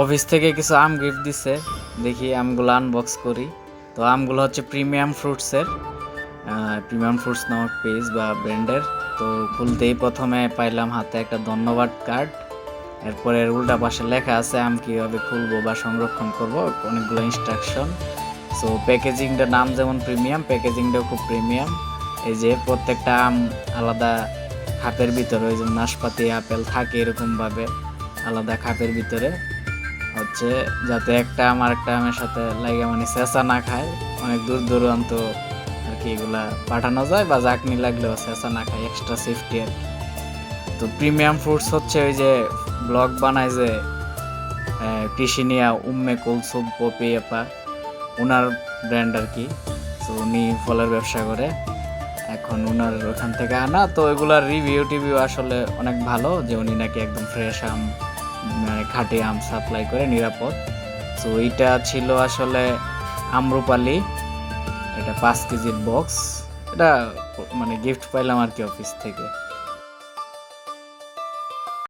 Office থেকে কিছু আম gift দিছে, দেখি আমগুলো আনবক্স করি। তো আমগুলো হচ্ছে প্রিমিয়াম ফ্রুটসের, প্রিমিয়াম ফ্রুটস নামক পেজ বা ব্র্যান্ডের। তো খুলতেই প্রথমে পাইলাম হাতে একটা ধন্যবাদ কার্ড। এরপরে উল্টা পাশে লেখা আছে আম কীভাবে খুলবো বা সংরক্ষণ করব, অনেকগুলো ইনস্ট্রাকশন। সো প্যাকেজিংটার নাম যেমন প্রিমিয়াম, প্যাকেজিংটাও খুব প্রিমিয়াম। এই যে প্রত্যেকটা আম আলাদা খাপের ভিতরে, ওই যেমন নাশপাতি আপেল থাকে এরকমভাবে আলাদা খাপের ভিতরে, হচ্ছে যাতে একটা আম আরেকটা আমের সাথে লাগে মানে চেঁচা না খায়। অনেক দূর দূরান্ত আর কি এগুলা পাঠানো যায়, বা জাকনি লাগলেও চেঁচা না খায়, এক্সট্রা সেফটি আর কি। তো প্রিমিয়াম ফ্রুটস হচ্ছে ওই যে ব্লগ বানায় যে কৃষিনিয়া উম্মে কুলসুম পপি আপা, ওনার ব্র্যান্ড আর কি। তো উনি ফলের ব্যবসা করে, এখন ওনার ওখান থেকে আনা। তো এগুলার রিভিউ আসলে অনেক ভালো, যে উনি নাকি একদম ফ্রেশ আম, মানে খাঁটি আম সাপ্লাই করে নিরাপদ। তো এইটা ছিল আসলে আম্রপালি, এটা 5 কেজির বক্স। এটা মানে গিফট পাইলাম আর কি অফিস থেকে।